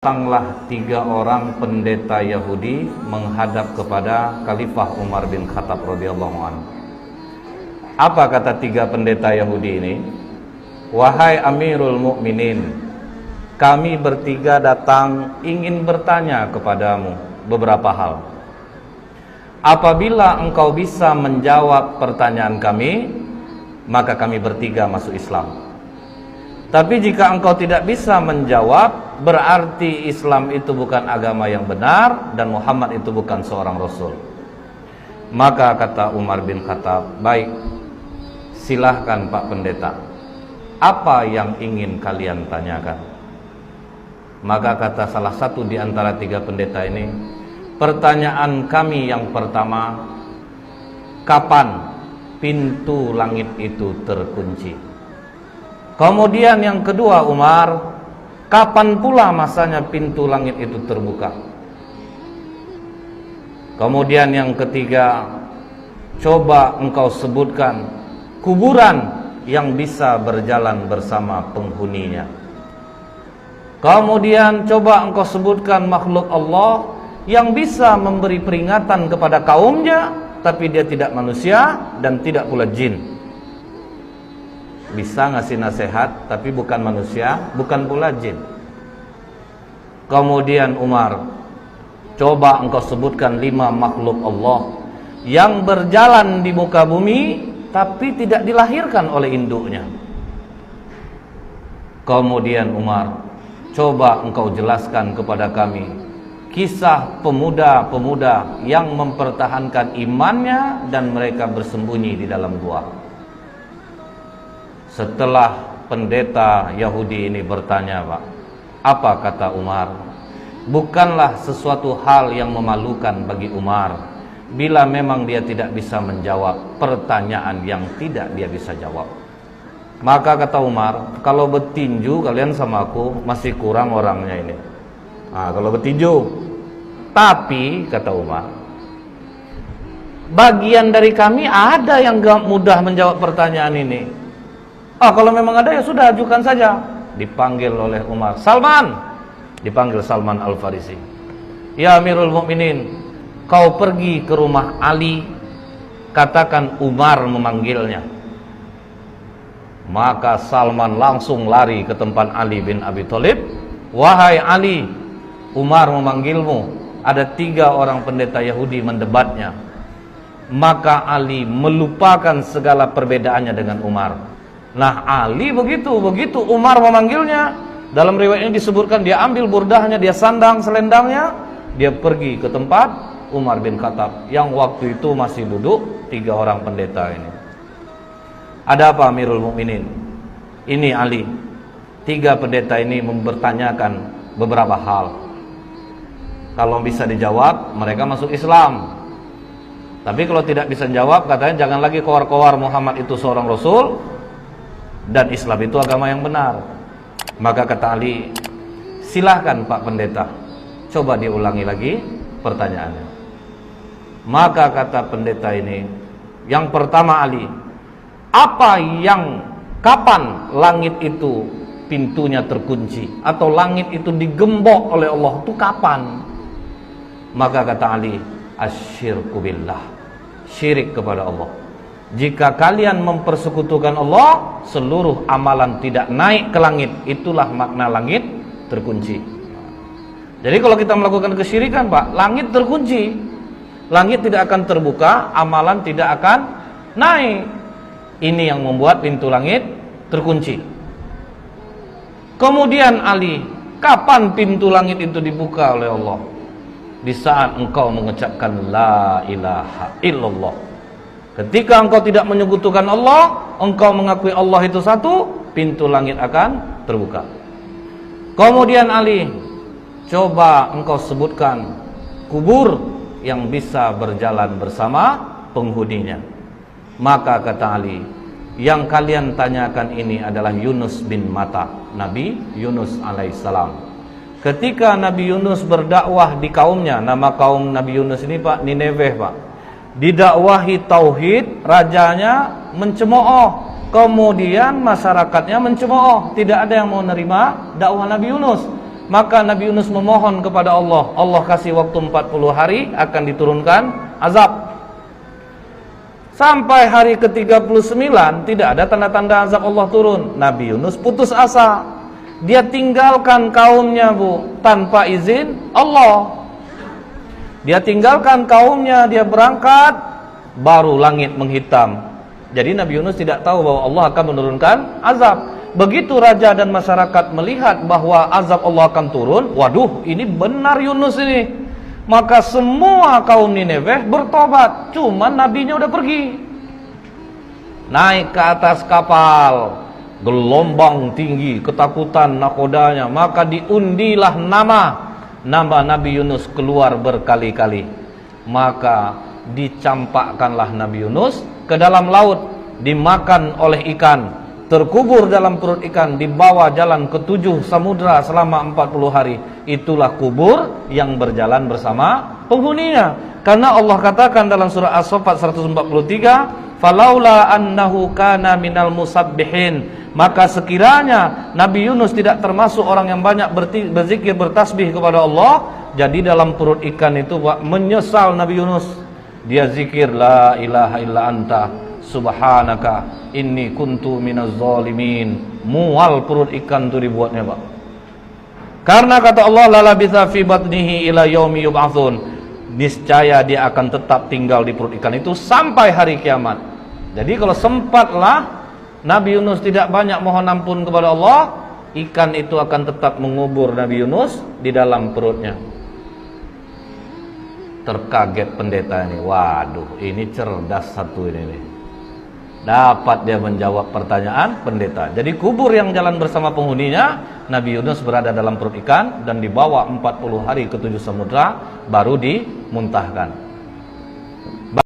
datanglah 3 orang pendeta Yahudi menghadap kepada Khalifah Umar bin Khattab radhiyallahu anhu. Apa kata 3 pendeta Yahudi ini? Wahai Amirul Mukminin, kami bertiga datang ingin bertanya kepadamu beberapa hal. Apabila engkau bisa menjawab pertanyaan kami, maka kami bertiga masuk Islam. Tapi jika engkau tidak bisa menjawab, berarti Islam itu bukan agama yang benar dan Muhammad itu bukan seorang Rasul. Maka kata Umar bin Khattab, baik, silahkan Pak Pendeta, apa yang ingin kalian tanyakan? Maka kata salah satu di antara 3 pendeta ini, pertanyaan kami yang pertama, kapan pintu langit itu terkunci? Kemudian yang kedua, Umar, kapan pula masanya pintu langit itu terbuka? Kemudian yang ketiga, coba engkau sebutkan kuburan yang bisa berjalan bersama penghuninya. Kemudian coba engkau sebutkan makhluk Allah yang bisa memberi peringatan kepada kaumnya, tapi dia tidak manusia dan tidak pula jin. Bisa ngasih nasihat tapi bukan manusia, bukan pula jin. Kemudian Umar, coba engkau sebutkan 5 makhluk Allah yang berjalan di muka bumi tapi tidak dilahirkan oleh induknya. Kemudian Umar, coba engkau jelaskan kepada kami kisah pemuda-pemuda yang mempertahankan imannya dan mereka bersembunyi di dalam gua. Setelah pendeta Yahudi ini bertanya, Pak, apa kata Umar? Bukanlah sesuatu hal yang memalukan bagi Umar bila memang dia tidak bisa menjawab pertanyaan yang tidak dia bisa jawab. Maka kata Umar, kalau bertinju kalian sama aku masih kurang orangnya ini. Kalau bertinju. Tapi kata Umar, bagian dari kami ada yang gak mudah menjawab pertanyaan ini. Kalau memang ada ya sudah, ajukan saja. Dipanggil oleh Umar, Salman. Dipanggil Salman Al-Farisi. Ya Amirul Mukminin, kau pergi ke rumah Ali, katakan Umar memanggilnya. Maka Salman langsung lari ke tempat Ali bin Abi Thalib. Wahai Ali, Umar memanggilmu. Ada 3 orang pendeta Yahudi mendebatnya. Maka Ali melupakan segala perbedaannya dengan Umar. Nah, Ali begitu Umar memanggilnya, dalam riwayat ini disebutkan dia ambil burdahnya, dia sandang selendangnya, dia pergi ke tempat Umar bin Khattab yang waktu itu masih duduk 3 orang pendeta ini. Ada apa Amirul Mukminin? Ini Ali. 3 pendeta ini mempertanyakan beberapa hal. Kalau bisa dijawab, mereka masuk Islam. Tapi kalau tidak bisa jawab, katanya jangan lagi kowar-kowar Muhammad itu seorang Rasul dan Islam itu agama yang benar. Maka kata Ali, silahkan Pak Pendeta, coba diulangi lagi pertanyaannya. Maka kata pendeta ini, yang pertama Ali, kapan langit itu pintunya terkunci atau langit itu digembok oleh Allah, itu kapan? Maka kata Ali, asyirku billah, syirik kepada Allah. Jika kalian mempersekutukan Allah, seluruh amalan tidak naik ke langit. Itulah makna langit terkunci. Jadi kalau kita melakukan kesyirikan, Pak, langit terkunci. Langit tidak akan terbuka, amalan tidak akan naik. Ini yang membuat pintu langit terkunci. Kemudian Ali, kapan pintu langit itu dibuka oleh Allah? Di saat engkau mengucapkan la ilaha illallah. Ketika engkau tidak menyekutukan Allah, engkau mengakui Allah itu satu, pintu langit akan terbuka. Kemudian Ali, coba engkau sebutkan kubur yang bisa berjalan bersama penghuninya. Maka kata Ali, yang kalian tanyakan ini adalah Yunus bin Matta, Nabi Yunus alaihissalam. Ketika Nabi Yunus berdakwah di kaumnya, nama kaum Nabi Yunus ini Pak, Nineveh Pak, didakwahi tauhid, rajanya mencemooh, kemudian masyarakatnya mencemooh, tidak ada yang mau menerima dakwah Nabi Yunus. Maka Nabi Yunus memohon kepada Allah. Allah kasih waktu 40 hari akan diturunkan azab. Sampai hari ke-39 tidak ada tanda-tanda azab Allah turun. Nabi Yunus putus asa. Dia tinggalkan kaumnya, Bu, tanpa izin Allah. Dia tinggalkan kaumnya, dia berangkat, baru langit menghitam. Jadi Nabi Yunus tidak tahu bahwa Allah akan menurunkan azab. Begitu raja dan masyarakat melihat bahwa azab Allah akan turun, waduh, ini benar Yunus ini. Maka semua kaum Nineveh bertobat, cuman nabinya udah pergi. Naik ke atas kapal, gelombang tinggi, ketakutan nakodanya, maka diundilah nama Nabi Yunus keluar berkali-kali. Maka dicampakkanlah Nabi Yunus ke dalam laut, dimakan oleh ikan, terkubur dalam perut ikan, dibawa jalan ke 7 samudra selama 40 hari. Itulah kubur yang berjalan bersama penghuninya. Karena Allah katakan dalam surah As-Saffat 143, falaula annahu kana minal musabbihin, maka sekiranya Nabi Yunus tidak termasuk orang yang banyak berzikir, bertasbih kepada Allah, jadi dalam perut ikan itu menyesal Nabi Yunus. Dia zikir la ilaha illa anta subhanaka inni kuntu minaz zalimin. Mual perut ikan itu dibuatnya, Pak. Karena kata Allah la labitha fi batnihi ila yaumi yub'atsun, niscaya dia akan tetap tinggal di perut ikan itu sampai hari kiamat. Jadi kalau sempatlah Nabi Yunus tidak banyak mohon ampun kepada Allah, ikan itu akan tetap mengubur Nabi Yunus di dalam perutnya. Terkaget pendeta ini, waduh, ini cerdas satu ini. Dapat dia menjawab pertanyaan pendeta. Jadi kubur yang jalan bersama penghuninya, Nabi Yunus berada dalam perut ikan dan dibawa 40 hari ke 7 samudra, baru dimuntahkan.